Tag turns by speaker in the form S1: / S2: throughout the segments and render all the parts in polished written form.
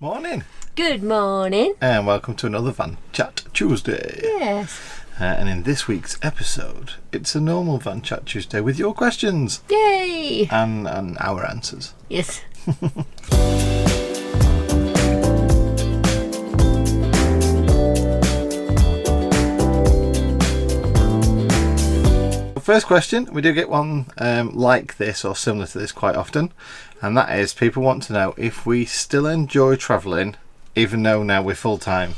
S1: Morning.
S2: Good morning.
S1: And welcome to another VanChat Tuesday.
S2: Yes.
S1: And in this week's episode, it's a normal VanChat Tuesday with your questions.
S2: Yay!
S1: And our answers.
S2: Yes.
S1: First question, we do get one like this or similar to this quite often, and that is people want to know if we still enjoy travelling even though now we're full time.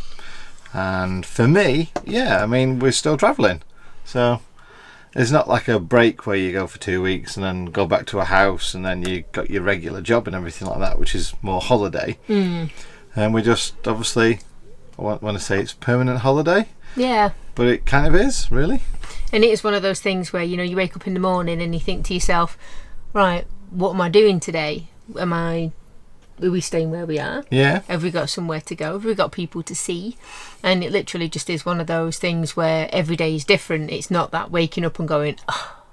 S1: And for me, yeah, I mean, we're still travelling, so it's not like a break where you go for 2 weeks and then go back to a house and then you got your regular job and everything like that, which is more holiday. And we just obviously, I want to say it's permanent holiday.
S2: Yeah.
S1: But it kind of is, really.
S2: And it is one of those things where, you know, you wake up in the morning and you think to yourself, right, what am I doing today? Are we staying where we are?
S1: Yeah.
S2: Have we got somewhere to go? Have we got people to see? And it literally just is one of those things where every day is different. It's not that waking up and going, oh,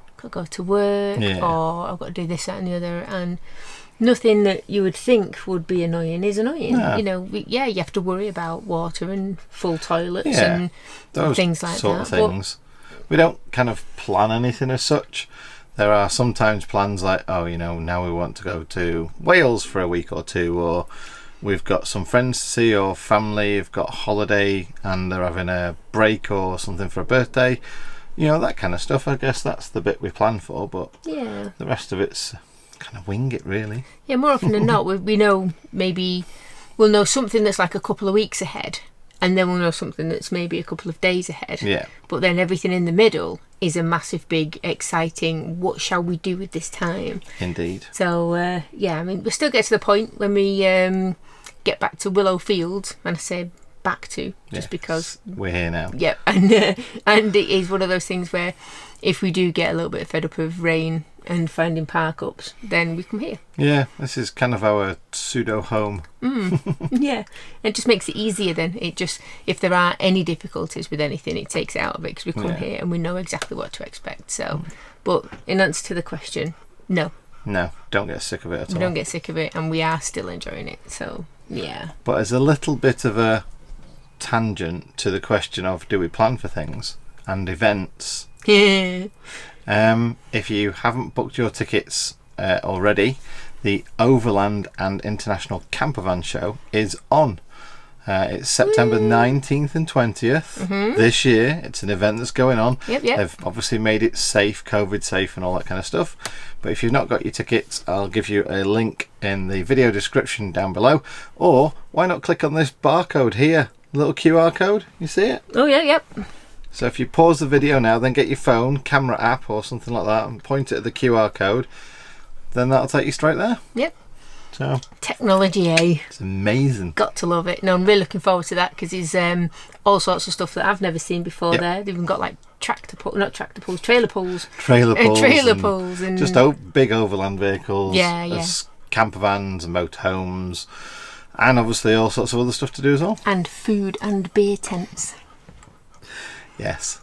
S2: I've got to go to work, or I've got to do this, that and the other. And nothing that you would think would be annoying is annoying.
S1: No.
S2: You know, you have to worry about water and full toilets and
S1: those
S2: things like
S1: sort
S2: that.
S1: of things. We don't kind of plan anything as such. There are sometimes plans like, oh, you know, now we want to go to Wales for a week or two, or we've got some friends to see, or family have got a holiday and they're having a break or something for a birthday. You know, that kind of stuff. I guess that's the bit we plan for, but the rest of it's kind of wing it, really. Yeah,
S2: more often than not, we know maybe we'll know something that's like a couple of weeks ahead, and then we'll know something that's maybe a couple of days ahead.
S1: Yeah.
S2: But then everything in the middle is a massive, big, exciting, what shall we do with this time?
S1: Indeed.
S2: So, I mean, we still get to the point when we get back to Willow Field, and I say back to, just because
S1: we're here now.
S2: Yep, and it is one of those things where if we do get a little bit fed up of rain and finding park ups, then we come here.
S1: Yeah, this is kind of our pseudo home.
S2: Yeah, it just makes it easier then. It just, if there are any difficulties with anything, it takes it out of it because we come here and we know exactly what to expect. So, but in answer to the question, no,
S1: don't get sick of it at all.
S2: We don't get sick of it, and we are still enjoying it. So, yeah.
S1: But as a little bit of a tangent to the question of do we plan for things and events, if you haven't booked your tickets already, the Overland and International Campervan Show is on. It's September 19th and 20th this year. It's an event that's going on.
S2: Yep.
S1: They've obviously made it safe, COVID safe and all that kind of stuff. But if you've not got your tickets, I'll give you a link in the video description down below. Or why not click on this barcode here? Little QR code. You see it?
S2: Oh, yeah, yep.
S1: So if you pause the video now, then get your phone, camera app or something like that and point it at the QR code, then that'll take you straight there.
S2: Yep.
S1: So
S2: technology,
S1: it's amazing.
S2: Got to love it. No, I'm really looking forward to that because there's all sorts of stuff that I've never seen before there. They've even got like trailer pulls. Trailer pulls and
S1: just big overland vehicles.
S2: Yeah.
S1: Camper vans and motorhomes. And obviously all sorts of other stuff to do as well.
S2: And food and beer tents.
S1: Yes.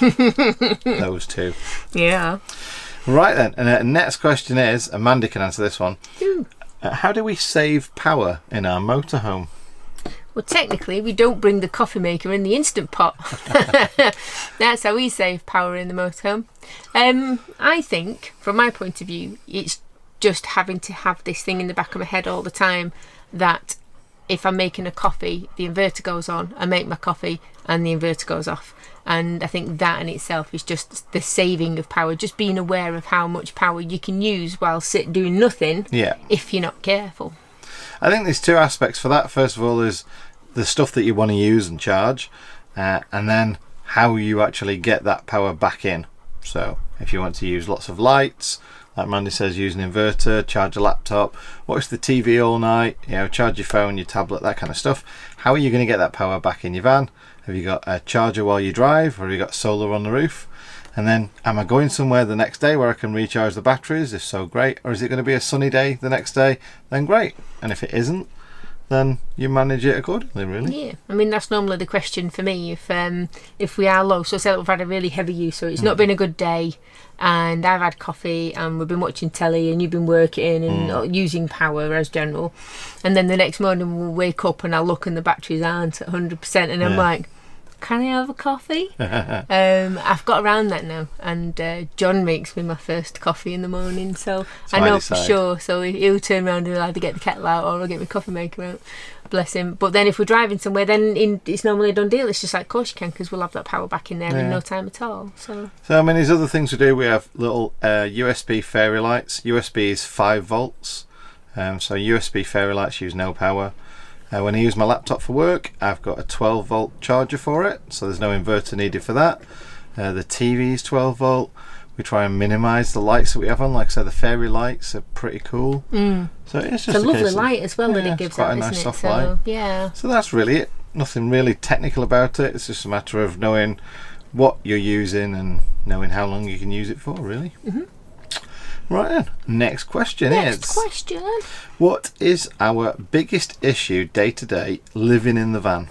S1: Those two.
S2: Yeah.
S1: Right then, and next question is, Amanda can answer this one. How do we save power in our motorhome?
S2: Well, technically, we don't bring the coffee maker in the Instant Pot. That's how we save power in the motorhome. I think, from my point of view, it's just having to have this thing in the back of my head all the time that if I'm making a coffee, the inverter goes on, I make my coffee and the inverter goes off. And I think that in itself is just the saving of power, just being aware of how much power you can use while doing nothing if you're not careful.
S1: I think there's two aspects for that. First of all is the stuff that you want to use and charge, and then how you actually get that power back in. So if you want to use lots of lights, like Mandy says, use an inverter, charge a laptop, watch the TV all night, charge your phone, your tablet, that kind of stuff. How are you going to get that power back in your van? Have you got a charger while you drive, or have you got solar on the roof? And then, am I going somewhere the next day where I can recharge the batteries? If so, great. Or is it going to be a sunny day the next day? Then great. And if it isn't, then you manage it accordingly, really.
S2: Yeah, I mean that's normally the question for me. If we are low, so say we've had a really heavy use, so it's not been a good day, and I've had coffee, and we've been watching telly, and you've been working and using power as general, and then the next morning we'll wake up and I'll look and the batteries aren't at 100%, and I'm like, can I have a coffee? I've got around that now, and John makes me my first coffee in the morning, so I know for sure. So he'll turn around and he'll either get the kettle out or I'll get my coffee maker out. Bless him. But then if we're driving somewhere, then it's normally a done deal. It's just like, of course you can, because we'll have that power back in there in no time at all. So
S1: I mean, there's other things we do. We have little USB fairy lights. USB is 5 volts, so USB fairy lights use no power. When I use my laptop for work, I've got a 12 volt charger for it, so there's no inverter needed for that. The TV is 12 volt. We try and minimise the lights that we have on. Like I said, the fairy lights are pretty cool. So it's just
S2: a lovely light as well that it gives out,
S1: quite a nice
S2: isn't it?
S1: soft light.
S2: Yeah.
S1: So that's really it. Nothing really technical about it. It's just a matter of knowing what you're using and knowing how long you can use it for, really. Right then, next question is... what is our biggest issue day to day living in the van?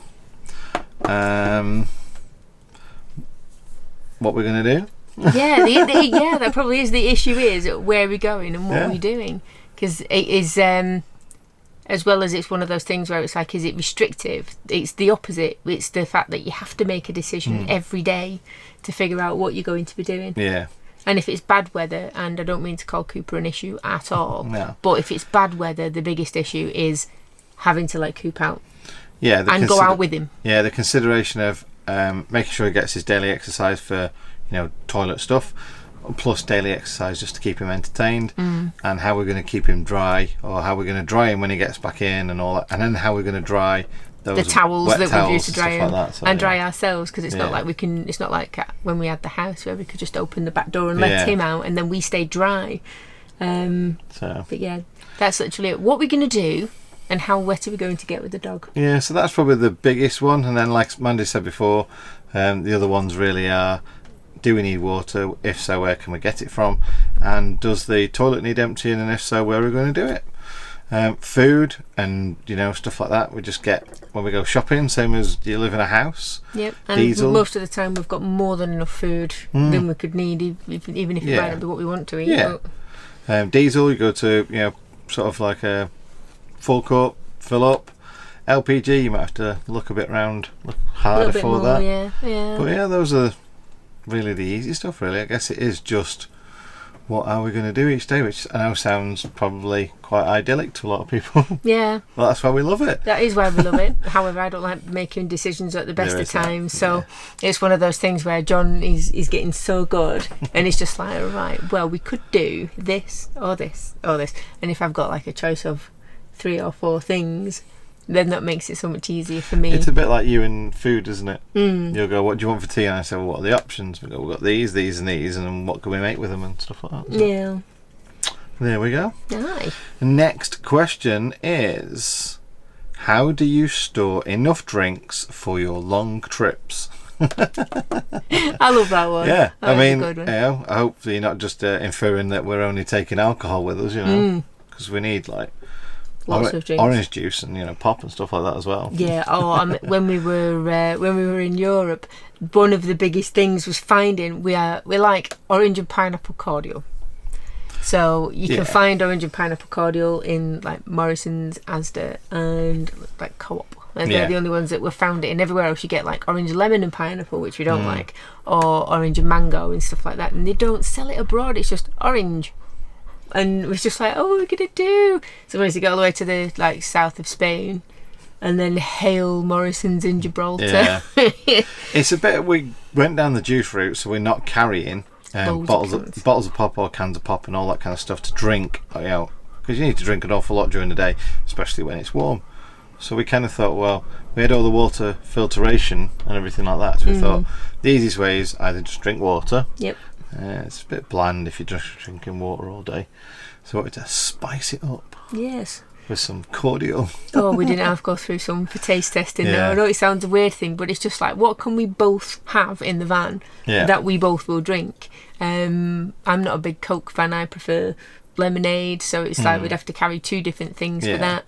S1: What we're going to do?
S2: Yeah, that probably is the issue, is where we're going and what we're doing. Because it is, as well as it's one of those things where it's like, is it restrictive? It's the opposite. It's the fact that you have to make a decision every day to figure out what you're going to be doing.
S1: Yeah.
S2: And if it's bad weather, and I don't mean to call Cooper an issue at all, but if it's bad weather, the biggest issue is having to let Coop out.
S1: Yeah,
S2: and go out with him.
S1: Yeah, the consideration of making sure he gets his daily exercise for, toilet stuff, plus daily exercise just to keep him entertained, and how we're going to keep him dry, or how we're going to dry him when he gets back in and all that, and then how we're going to dry the
S2: towels that we've used to dry him,
S1: like that,
S2: and dry ourselves, because it's not like we can. It's not like when we had the house where we could just open the back door and let him out, and then we stayed dry. But yeah, that's literally it. What we're going to do, and how wet are we going to get with the dog?
S1: Yeah, so that's probably the biggest one, and then like Mandy said before, the other ones really are: do we need water? If so, where can we get it from? And does the toilet need emptying? And if so, where are we going to do it? Food and stuff like that we just get when we go shopping, same as you live in a house.
S2: Yep. And
S1: diesel.
S2: Most of the time we've got more than enough food than we could need, even if it might not be what we want to eat.
S1: Diesel, you go to sort of like a full cup, fill up. LPG, you might have to look a bit harder for
S2: more,
S1: that.
S2: Yeah.
S1: But yeah, those are really the easy stuff, really. I guess it is just what are we going to do each day, which I know sounds probably quite idyllic to a lot of people.
S2: Yeah.
S1: Well, that's why we love it.
S2: That is why we love it. However, I don't like making decisions at the best of times. So it's one of those things where John is getting so good, and it's just like, right, well, we could do this or this or this. And if I've got like a choice of 3 or 4 things, then that makes it so much easier for me.
S1: It's a bit like you in food, isn't it? You'll go, what do you want for tea? And I say, well, what are the options? We go, we've got these and these, and then what can we make with them and stuff like that. So,
S2: yeah.
S1: There we go.
S2: Aye.
S1: Next question is, how do you store enough drinks for your long trips?
S2: I love that one.
S1: Yeah,
S2: I mean,
S1: I hope you're not just inferring that we're only taking alcohol with us, because we need like
S2: lots of drinks,
S1: orange juice and pop and stuff like that as well.
S2: Yeah. When we were in Europe, one of the biggest things was finding we like orange and pineapple cordial. So you can find orange and pineapple cordial in like Morrison's, Asda, and like Co-op. And they're the only ones that were found it. And everywhere else you get like orange, lemon and pineapple, which we don't like, or orange and mango and stuff like that. And they don't sell it abroad. It's just orange. And it was just like, oh, what are we going to do? So we had to go all the way to the like south of Spain and then hail Morrison's in Gibraltar.
S1: Yeah. It's a bit, we went down the juice route, so we're not carrying bottles of pop or cans of pop and all that kind of stuff to drink, because you need to drink an awful lot during the day, especially when it's warm. So we kind of thought, well, we had all the water filtration and everything like that, so we thought the easiest way is either just drink water.
S2: Yep.
S1: It's a bit bland if you're just drinking water all day, so we wanted to spice it up.
S2: Yes.
S1: With some cordial.
S2: Oh, we didn't have to go through some for taste testing. No, I know it sounds a weird thing, but it's just like, what can we both have in the van that we both will drink? I'm not a big Coke fan. I prefer lemonade, so it's like we'd have to carry 2 different things for that.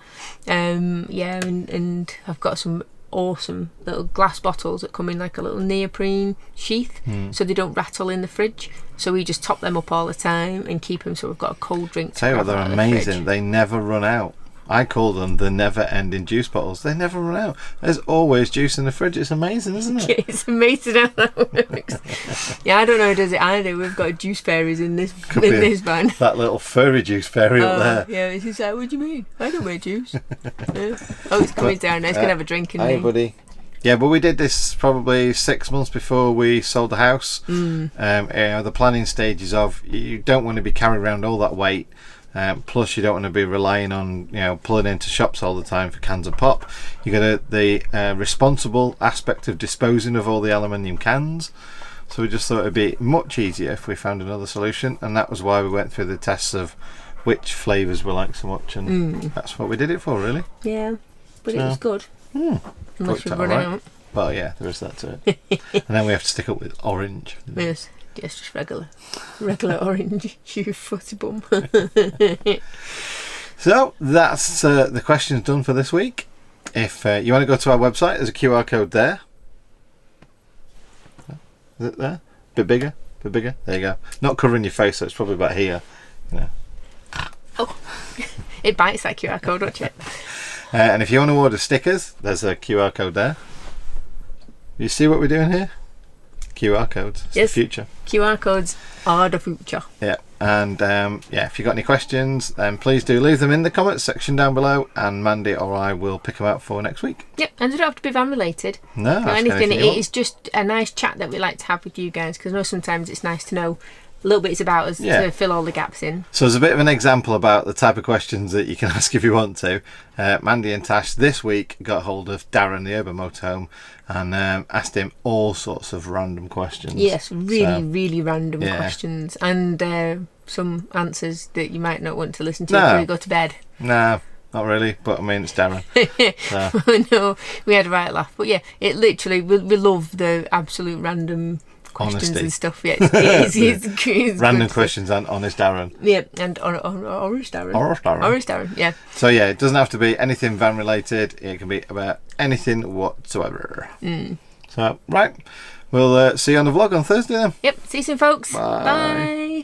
S2: And I've got some awesome little glass bottles that come in like a little neoprene sheath, so they don't rattle in the fridge. So we just top them up all the time and keep them so we've got a cold drink.
S1: Tell you what, they're amazing. They never run out. I call them the never-ending juice bottles. They never run out. There's always juice in the fridge. It's amazing, isn't it?
S2: It's amazing how that works. Yeah, I don't know who does it either. We've got juice fairies in this van.
S1: That little furry juice fairy up there.
S2: Yeah, it's just like, what do you mean? I don't make juice. Oh, it's coming down now. It's going to have a drink in me.
S1: Hey, buddy. Yeah, but we did this probably 6 months before we sold the house. The planning stages of, you don't want to be carrying around all that weight. Plus, you don't want to be relying on pulling into shops all the time for cans of pop. You got the responsible aspect of disposing of all the aluminium cans. So we just thought it'd be much easier if we found another solution, and that was why we went through the tests of which flavours we like so much, and that's what we did it for, really.
S2: Yeah, but it was good. Unless we run out.
S1: Well, yeah, there is that to it. And then we have to stick up with orange.
S2: Yes, just regular orange. You footy bum.
S1: So that's the questions done for this week. If you want to go to our website, there's a QR code there. Is it there? Bit bigger. There you go. Not covering your face, so it's probably about here.
S2: Oh, it bites that QR code, don't it?
S1: And if you want to order stickers, there's a QR code there. You see what we're doing here? QR codes. It's the future.
S2: QR codes are the future.
S1: Yeah. And if you've got any questions, then please do leave them in the comments section down below, and Mandy or I will pick them out for next week.
S2: Yep, and they don't have to be van related.
S1: No,
S2: or anything. It is just a nice chat that we like to have with you guys, because I know sometimes it's nice to know little bits about us to fill all the gaps in.
S1: So as a bit of an example about the type of questions that you can ask if you want to, Mandy and Tash this week got hold of Darren, the urban motorhome, and asked him all sorts of random questions.
S2: Yes, really random questions, and some answers that you might not want to listen to before you go to bed.
S1: No, not really, but I mean, it's Darren.
S2: No, we had a right laugh. But yeah, it literally, we love the absolute random questions
S1: Honesty.
S2: and stuff. Yeah, it's
S1: random questions and honest Darren.
S2: Yeah, and honest Darren. Honest Darren, yeah.
S1: So yeah, it doesn't have to be anything van related. It can be about anything whatsoever. So right, we'll see you on the vlog on Thursday then.
S2: Yep, see you soon, folks.
S1: Bye.
S2: Bye.